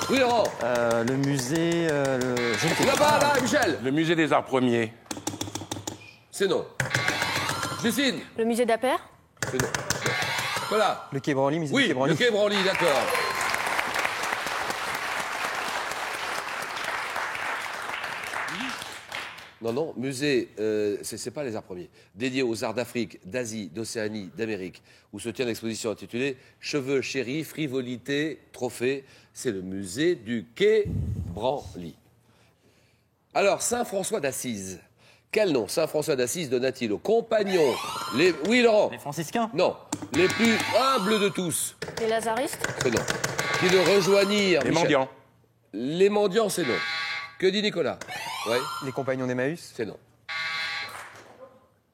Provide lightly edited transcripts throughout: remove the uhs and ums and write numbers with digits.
Oui, Laurent. Le musée... Tu l'as pas, là, Michel? Le musée des arts premiers. C'est non. Justine? Le musée d'Appert? C'est non. Voilà. Le Quai Branly, musée du Oui, Quai Branly. le Quai Branly, d'accord. Non, non, musée, c'est pas les arts premiers. Dédié aux arts d'Afrique, d'Asie, d'Océanie, d'Amérique, où se tient l'exposition intitulée Cheveux chéris, frivolité, trophée. C'est le musée du Quai Branly. Alors, Saint François d'Assise. Quel nom Saint François d'Assise donna-t-il aux compagnons les... Oui, Laurent. Les franciscains. Non, les plus humbles de tous. Les lazaristes? C'est non. Qui le rejoignirent. Les Michel. mendiants. Les mendiants, c'est non. Que dit Nicolas? Ouais, Les compagnons d'Emmaüs. c'est non.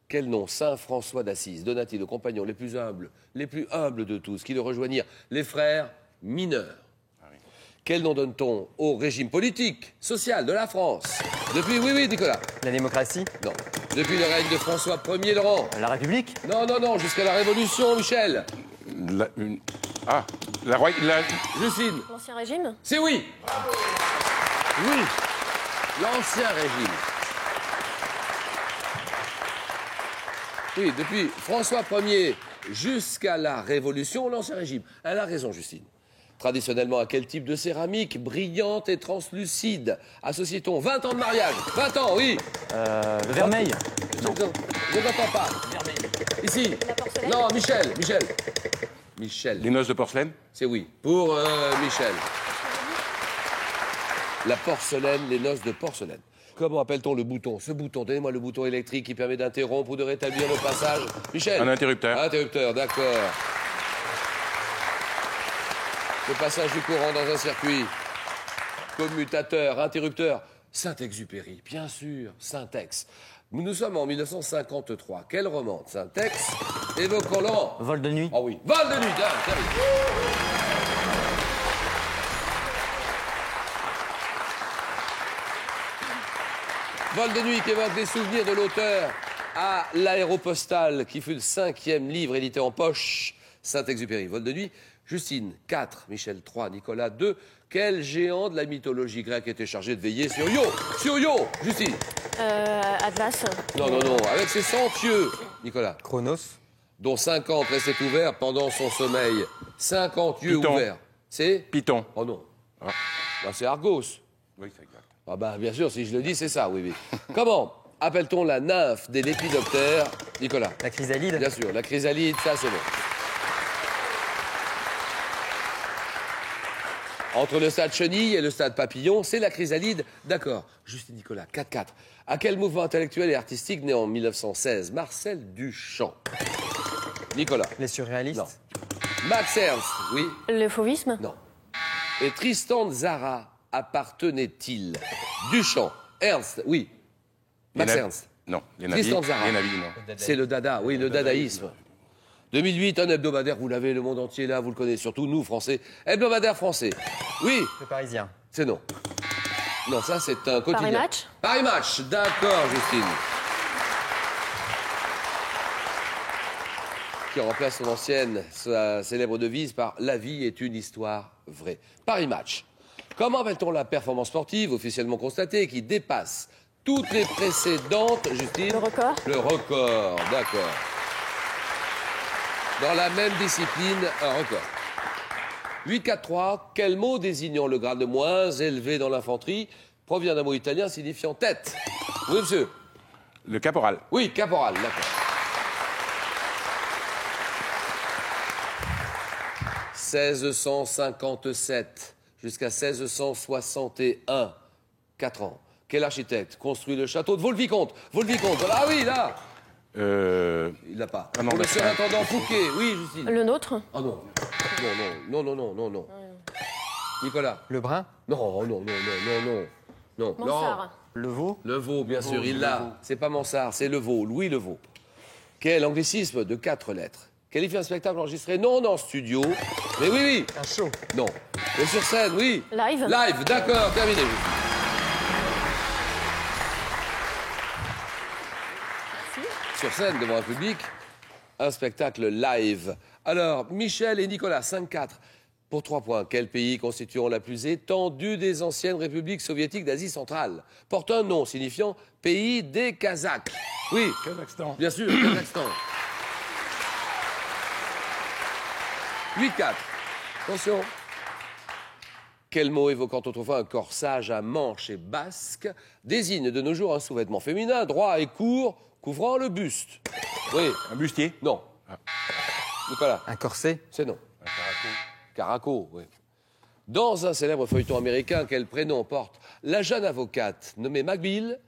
Quel nom Saint François d'Assise donna-t-il aux compagnons les plus humbles de tous, qui le rejoignirent les frères mineurs? Quel nom donne-t-on au régime politique, social de la France depuis... Oui, oui, Nicolas. La démocratie. Non. Depuis le règne de François Ier, Laurent. La République. Non, non, non, jusqu'à la Révolution, Michel. Justine. L'Ancien Régime? C'est oui. Oui. L'Ancien Régime. Oui, depuis François Ier jusqu'à la Révolution, l'Ancien Régime. Elle a raison, Justine. Traditionnellement, à quel type de céramique brillante et translucide associe-t-on 20 ans de mariage? 20 ans, oui. Le vermeil. Non. Je n'entends pas. Vermeil. Ici. La porcelaine? Non, Michel. Michel. Les noces de porcelaine. C'est oui. Pour Michel. La porcelaine, les noces de porcelaine. Comment appelle-t-on le bouton? Ce bouton, donnez-moi le bouton électrique qui permet d'interrompre ou de rétablir le passage. Michel. Un interrupteur. Interrupteur, d'accord. Le passage du courant dans un circuit. Commutateur, interrupteur. Saint-Exupéry, bien sûr, Saint-Ex. Nous sommes en 1953. Quel roman de Saint-Ex évoquant l'an? Vol de nuit. Ah oui, vol de nuit, terminé. Vol de nuit qui évoque des souvenirs de l'auteur à l'Aéropostale, qui fut le 5e livre édité en poche. Saint-Exupéry, vol de nuit. Justine, 4. Michel, 3. Nicolas, 2. Quel géant de la mythologie grecque était chargé de veiller sur Io? Sur Io, Justine. Atlas? Non, non, non, avec ses 100 yeux. Nicolas, Chronos. dont 50 restaient ouverts pendant son sommeil. 50 yeux Python. ouverts. C'est? Python. Oh non. Ah. Bah, c'est Argos. Oui, c'est exact. Ah bah, bien sûr, si je le dis, c'est ça, oui, oui. Comment appelle-t-on la nymphe des lépidoptères? Nicolas. La chrysalide. Bien sûr, la chrysalide, ça c'est bon. Entre le stade chenille et le stade papillon, c'est la chrysalide. D'accord. Justine Nicolas, 4-4. À quel mouvement intellectuel et artistique né en 1916 Marcel Duchamp? Nicolas. Les surréalistes. Non. Max Ernst, oui. Le fauvisme? Non. Et Tristan Tzara appartenait-il? Duchamp. Ernst, oui. Max Ernst. Non. Les navires. Tristan Tzara. Les navires, non. C'est le dada, oui, le dadaïsme. 2008, un hebdomadaire, vous l'avez, le monde entier là, vous le connaissez, surtout nous, Français. Hebdomadaire français. Oui, Le Parisien. c'est non. Non, ça c'est un quotidien. Paris Match? Paris Match, d'accord, Justine. Qui remplace son ancienne, sa célèbre devise par « La vie est une histoire vraie ». Paris Match. Comment appelle-t-on la performance sportive officiellement constatée qui dépasse toutes les précédentes, Justine? Le record? Le record, d'accord. Dans la même discipline, un record. 8-4-3, quel mot désignant le grade moins élevé dans l'infanterie provient d'un mot italien signifiant tête? Oui, monsieur. Le caporal. Oui, caporal, d'accord. 1657 jusqu'à 1661, 4 ans. Quel architecte construit le château de Vaux-le-Vicomte? Vaux-le-Vicomte, voilà. Ah oui, là. Il l'a pas. Ah non, Pour le mais- surintendant Fouquet, oui, Justine. Le nôtre? Ah non. Non, non, non, non, non, non. Nicolas. Le Brun. Non, non, non, non, non, non. Non. Laurent. Mansart? Le Veau. Le veau, bien sûr, il l'a. C'est pas Mansart, c'est le veau, Louis le veau. Quel anglicisme de 4 lettres qualifie un spectacle enregistré non en studio, mais oui, oui. Un show. Non. Mais sur scène, oui. Live? Live, d'accord, terminé. Sur scène, devant un public, un spectacle live. Alors, Michel et Nicolas, 5-4. Pour 3 points, quel pays constituant la plus étendue des anciennes républiques soviétiques d'Asie centrale porte un nom signifiant pays des Kazakhs? Oui, Kazakhstan. bien sûr, Kazakhstan. 8-4. Attention. Quel mot évoquant autrefois un corsage à manches et basques désigne de nos jours un sous-vêtement féminin droit et court couvrant le buste? Oui. Un bustier. Non. Nicolas, Un corset. c'est non. Caraco, oui. Dans un célèbre feuilleton américain, quel prénom porte la jeune avocate nommée McBeal,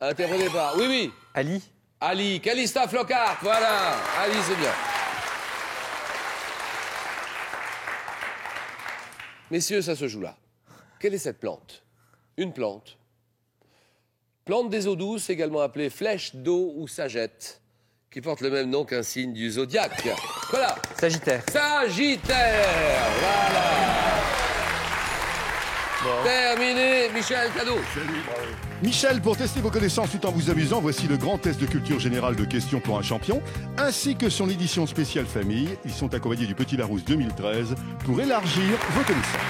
interprétée par... Oui, oui, Ali. Ali, Calista Flockhart, voilà. Ali, c'est bien. Messieurs, ça se joue là. Quelle est cette plante? Une plante. Plante des eaux douces, également appelée flèche d'eau ou sagette, qui porte le même nom qu'un signe du zodiaque. Voilà. Sagittaire. Sagittaire, voilà. Terminé, Michel Cadeau. Michel, pour tester vos connaissances tout en vous amusant, voici le grand test de culture générale de questions pour un champion, ainsi que son édition spéciale famille. Ils sont accompagnés du Petit Larousse 2013 pour élargir vos connaissances.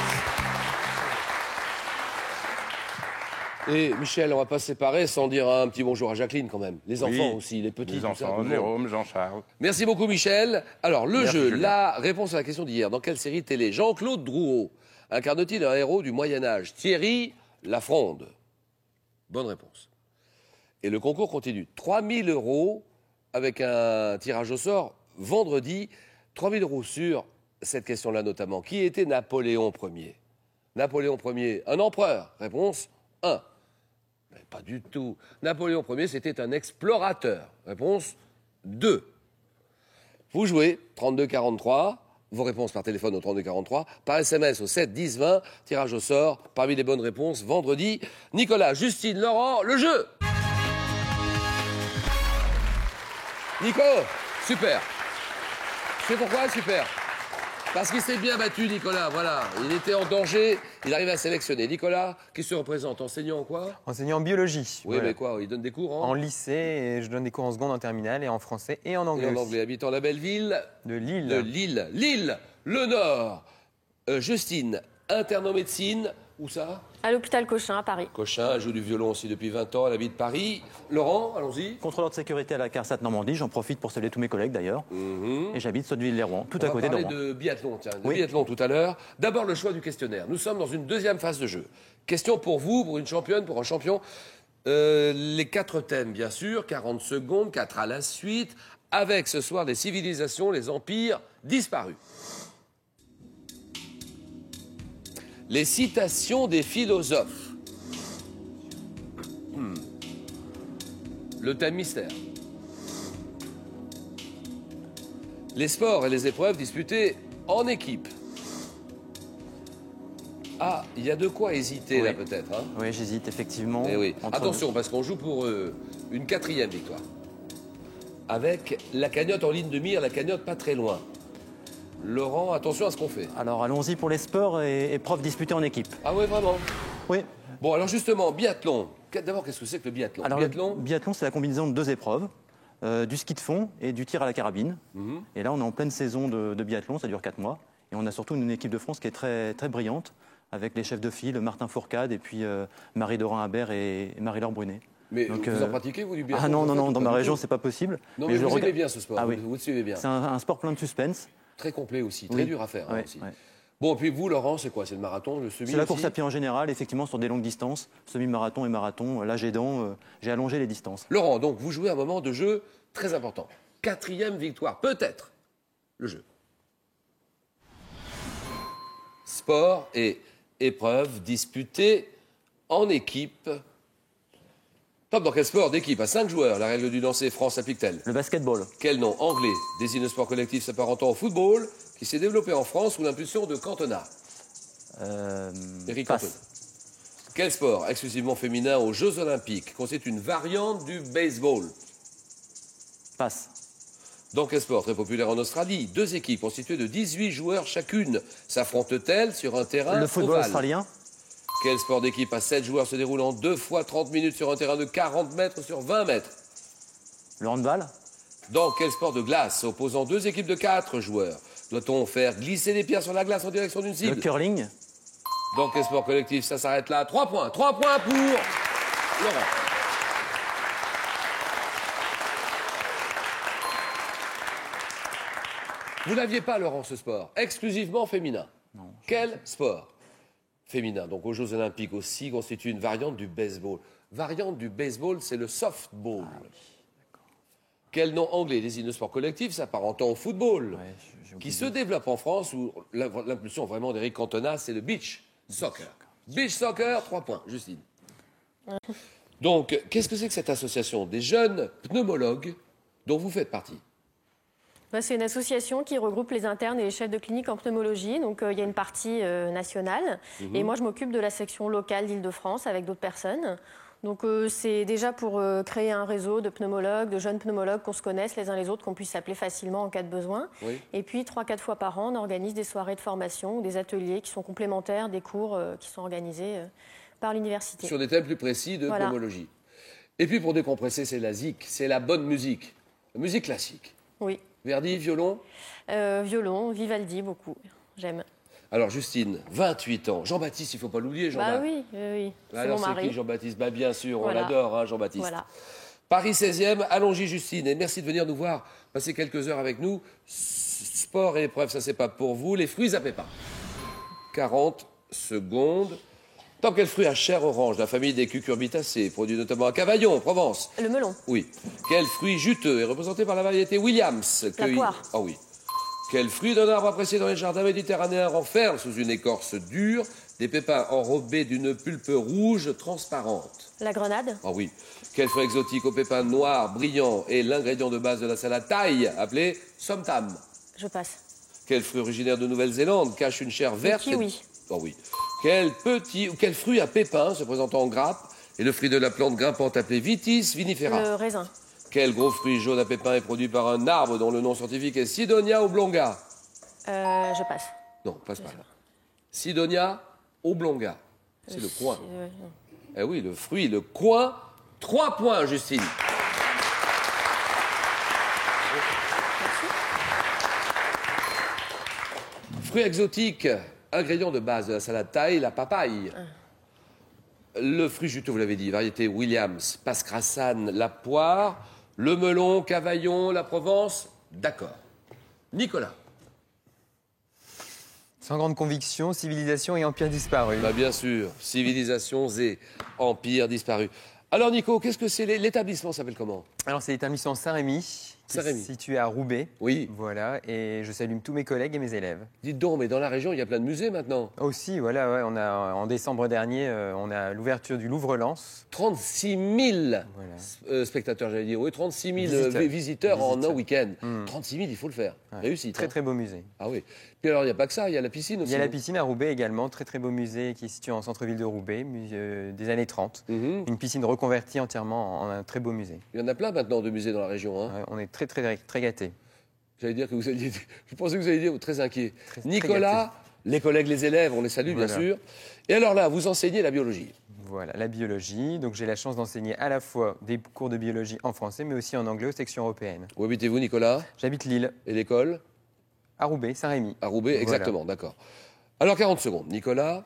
Et Michel, on va pas se séparer sans dire un petit bonjour à Jacqueline quand même. Les enfants Oui. aussi, les petits. Les tout ça, enfants, tout le monde. Jérôme, Jean-Charles. Merci beaucoup Michel. Alors le Merci, jeu, Julien. la réponse à la question d'hier. Dans quelle série télé Jean-Claude Drouot incarne-t-il un héros du Moyen-Âge? Thierry Lafronde. Bonne réponse. Et le concours continue. 3 000 € avec un tirage au sort vendredi. 3 000 € sur cette question-là notamment. Qui était Napoléon Ier? Napoléon Ier, un empereur. Réponse 1. Mais pas du tout. Napoléon Ier, c'était un explorateur. Réponse 2. Vous jouez 32-43. Vos réponses par téléphone au 32-43. Par SMS au 7-10-20. Tirage au sort. Parmi les bonnes réponses, vendredi. Nicolas, Justine, Laurent, le jeu. Nico, super. C'est pourquoi super? Parce qu'il s'est bien battu, Nicolas, voilà. Il était en danger, il arrive à sélectionner. Nicolas, qui se représente? Enseignant en quoi? Enseignant en biologie. Oui, Voilà. mais quoi? Il donne des cours En lycée, et je donne des cours en seconde, en terminale, et en français et en anglais. Et en aussi. anglais, habitant la belle ville De Lille. de Lille. Lille, le Nord. Justine, interne en médecine. Où ça? À l'hôpital Cochin, à Paris. Cochin, elle joue du violon aussi depuis 20 ans, elle habite Paris. Laurent, allons-y. Contrôleur de sécurité à la CARSAT Normandie, j'en profite pour saluer tous mes collègues d'ailleurs. Et j'habite Sotteville-les-Rouen, tout On à va côté de parler Rouen. de biathlon, tiens, de Oui. biathlon tout à l'heure. D'abord, le choix du questionnaire. Nous sommes dans une deuxième phase de jeu. Question pour vous, pour une championne, pour un champion. Les 4 thèmes, bien sûr, 40 secondes, 4 à la suite, avec ce soir les civilisations, les empires disparus. Les citations des philosophes. Le thème mystère. Les sports et les épreuves disputées en équipe. Ah, il y a de quoi hésiter là Oui. peut-être. Hein. Oui, j'hésite effectivement. Eh oui. entre Attention, parce qu'on joue pour une 4e victoire. Avec la cagnotte en ligne de mire, la cagnotte pas très loin. Laurent, attention à ce qu'on fait. deux. Alors allons-y pour les sports et épreuves disputées en équipe. Ah ouais, vraiment. Oui. Bon, alors justement, biathlon. D'abord, qu'est-ce que c'est que le biathlon? Alors Biathlon, le biathlon, c'est la combinaison de 2 épreuves, du ski de fond et du tir à la carabine. Et là, on est en pleine saison de biathlon, ça dure 4 mois. Et on a surtout une équipe de France qui est très, très brillante, avec les chefs de file, Martin Fourcade et puis Marie-Dorin Habert et Marie-Laure Brunet. mais Donc, vous en pratiquez, vous, du biathlon? Ah non, vous non, faites non, ou dans pas ma du région, tout? c'est pas possible. Non, mais je vous regarde- aimez bien ce sport, Ah oui. vous le suivez bien. C'est un sport plein de suspense. Très complet aussi, très Oui. dur à faire hein, Ouais, aussi. ouais. Bon, puis vous, Laurent, c'est quoi? C'est le marathon, le semi C'est la aussi course à pied en général, effectivement, sur des longues distances, semi-marathon et marathon. L'âge aidant, j'ai allongé les distances. Laurent, donc, vous jouez un moment de jeu très important. 4e victoire, peut-être, le jeu. Sport et épreuves disputées en équipe. Top, dans quel sport d'équipe? À 5 joueurs, la règle du lancer, France applique-t-elle? Le basketball, Quel nom anglais désigne le sport collectif s'apparentant au football qui s'est développé en France sous l'impulsion de Cantona? Éric passe. Cantona. Quel sport exclusivement féminin aux Jeux Olympiques constitue une variante du baseball? Passe. Dans quel sport très populaire en Australie, 2 équipes constituées de 18 joueurs chacune s'affrontent-elles sur un terrain Le football ovale? australien, Quel sport d'équipe à 7 joueurs se déroule en 2 fois 30 minutes sur un terrain de 40 mètres sur 20 mètres? le handball, Dans quel sport de glace opposant 2 équipes de 4 joueurs Doit-on faire glisser les pierres sur la glace en direction d'une Le cible? curling. Dans quel sport collectif? Ça s'arrête là. 3 points. 3 points pour Laurent. Vous n'aviez pas, Laurent, ce sport exclusivement féminin. Non. Quel sport féminin, donc aux Jeux Olympiques aussi, constitue une variante du baseball. Variante du baseball, c'est le softball. Quel nom anglais désigne le sport collectif s'apparentant au football, Ouais, j'ai qui oublié. se développe en France, où l'impulsion vraiment d'Éric Cantona, c'est le beach soccer. Beach soccer, 3 points, Justine. Donc, qu'est-ce que c'est que cette association des jeunes pneumologues dont vous faites partie? C'est une association qui regroupe les internes et les chefs de clinique en pneumologie. Donc, il y a une partie nationale. Et moi, je m'occupe de la section locale d'Île-de-France avec d'autres personnes. Donc, c'est déjà pour créer un réseau de pneumologues, de jeunes pneumologues qu'on se connaisse les uns les autres, qu'on puisse s'appeler facilement en cas de besoin. Oui. Et puis, 3-4 fois par an, on organise des soirées de formation ou des ateliers qui sont complémentaires des cours qui sont organisés par l'université. Sur des thèmes plus précis de Voilà. pneumologie. Et puis, pour décompresser, c'est la zik, c'est la bonne musique. La musique classique. Oui. Verdi, violon. Violon, Vivaldi, beaucoup. J'aime. Alors, Justine, 28 ans. Jean-Baptiste, il ne faut pas l'oublier, Bah Jean-Baptiste. oui. C'est Alors, mon c'est mari. qui, Jean-Baptiste? Bah, bien sûr, Voilà. on l'adore, hein, Jean-Baptiste. Voilà. Paris 16e, allons-y, Justine. Et merci de venir nous voir, passer quelques heures avec nous. Sport et épreuve, ça, c'est pas pour vous. Les fruits à pépins. 40 secondes. Dans quel fruit à chair orange, la famille des cucurbitacées, produit notamment à Cavaillon, en Provence? Le melon. Oui. Quel fruit juteux est représenté par la variété Williams? La poire. Ah oui. Quel fruit d'un arbre apprécié dans les jardins méditerranéens renferme sous une écorce dure des pépins enrobés d'une pulpe rouge transparente? La grenade. Ah oui. Quel fruit exotique aux pépins noirs brillants est l'ingrédient de base de la salade thaï appelée somtam? Je passe. Quel fruit originaire de Nouvelle-Zélande cache une chair verte? kiwi. Ah oui. Quel fruit à pépins se présentant en grappe est le fruit de la plante grimpante appelée Vitis vinifera? Le raisin. Quel gros fruit jaune à pépins est produit par un arbre dont le nom scientifique est Sidonia oblonga? Je passe. Non, passe pas là. Sidonia oblonga. C'est le coin. Eh oui, le fruit, le coin. 3 points, Justine. Fruit exotique, ingrédient de base de la salade thaï, la papaye. Le fruit juteux, vous l'avez dit, variété Williams, Pascrasane, la poire, le melon, Cavaillon, la Provence. D'accord. Nicolas. Sans grande conviction, civilisation et empire disparu. Bah bien sûr, civilisations et empires disparus. Alors Nico, qu'est-ce que c'est? L'établissement s'appelle comment? Alors c'est l'établissement Saint-Rémy, qui est Saint-Rémy. situé à Roubaix. Oui. Voilà, et je salue tous mes collègues et mes élèves. Dites donc, mais dans la région, il y a plein de musées maintenant. Aussi, voilà, ouais, on a, en décembre dernier, on a l'ouverture du Louvre-Lens. 36 000 spectateurs, j'allais dire. Oui, 36 000 visiteurs en un Visiteurs. week-end. 36 000, il faut le faire. Ouais. Réussite. Très hein. très beau musée. Ah oui. Puis alors, il n'y a pas que ça, il y a la piscine aussi. Il y a la non? piscine à Roubaix également, très très beau musée qui est situé en centre-ville de Roubaix, des années 30. Mhm. Une piscine reconvertie entièrement en un très beau musée. Il y en a plein maintenant de musées dans la région. Hein. Ouais, on est très très très gâtés. J'allais dire que vous alliez. Je pensais que vous alliez dire très inquiet. Très Nicolas, les collègues, les élèves, on les salue bien Voilà. sûr. Et alors là, vous enseignez la biologie. Voilà, la biologie. Donc j'ai la chance d'enseigner à la fois des cours de biologie en français, mais aussi en anglais aux sections européennes. Où habitez-vous, Nicolas? J'habite Lille, Et l'école? à Roubaix, Saint-Rémy. À Roubaix, Voilà. exactement, d'accord. Alors 40 secondes. Nicolas,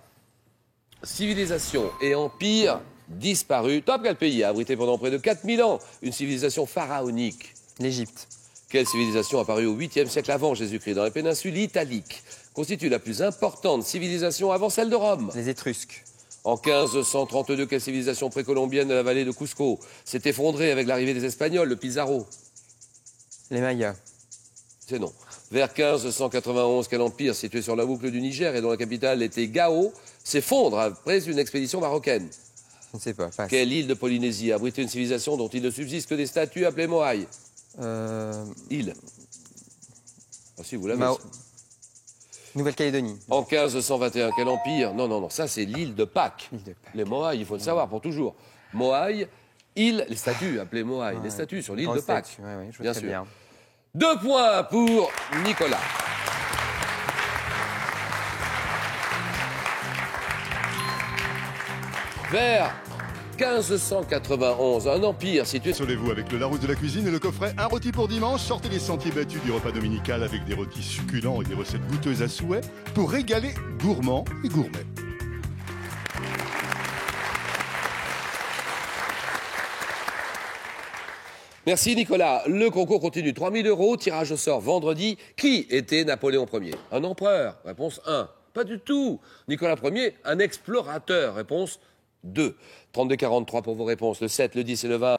civilisation et empire disparus. Top, quel pays a abrité pendant près de 4000 ans une civilisation pharaonique? L'Égypte. Quelle civilisation apparue au 8e siècle avant Jésus-Christ dans la péninsule italique constitue la plus importante civilisation avant celle de Rome? Les Étrusques. En 1532, quelle civilisation précolombienne de la vallée de Cusco s'est effondrée avec l'arrivée des Espagnols, le Pizarro? Les Mayas. C'est non. Vers 1591, quel empire situé sur la boucle du Niger et dont la capitale était Gao s'effondre après une expédition marocaine? Je ne sais pas. Passe. Quelle île de Polynésie a abrité une civilisation dont il ne subsiste que des statues appelées Moai? Île. Ah si, vous l'avez. Mao. Nouvelle-Calédonie. En 1521, quel empire? Non, ça c'est l'île de Pâques. L'île de Pâques. Les Moai, il faut le savoir pour toujours. Moai, île, les statues appelées Moai, les statues sur l'île de Grande Pâques. statue, ouais, je vois Bien très sûr. bien. 2 points pour Nicolas. Vers 1591, un empire situé... Solez-vous avec le Larousse de la cuisine et le coffret Un rôti pour dimanche. Sortez les sentiers battus du repas dominical avec des rôtis succulents et des recettes goûteuses à souhait pour régaler gourmands et gourmets. Merci Nicolas. Le concours continue. 3 000 €, tirage au sort vendredi. Qui était Napoléon Ier? Un empereur. Réponse 1. Pas du tout. Nicolas Ier, un explorateur. Réponse 2. 32-43 pour vos réponses. Le 7, le 10 et le 20.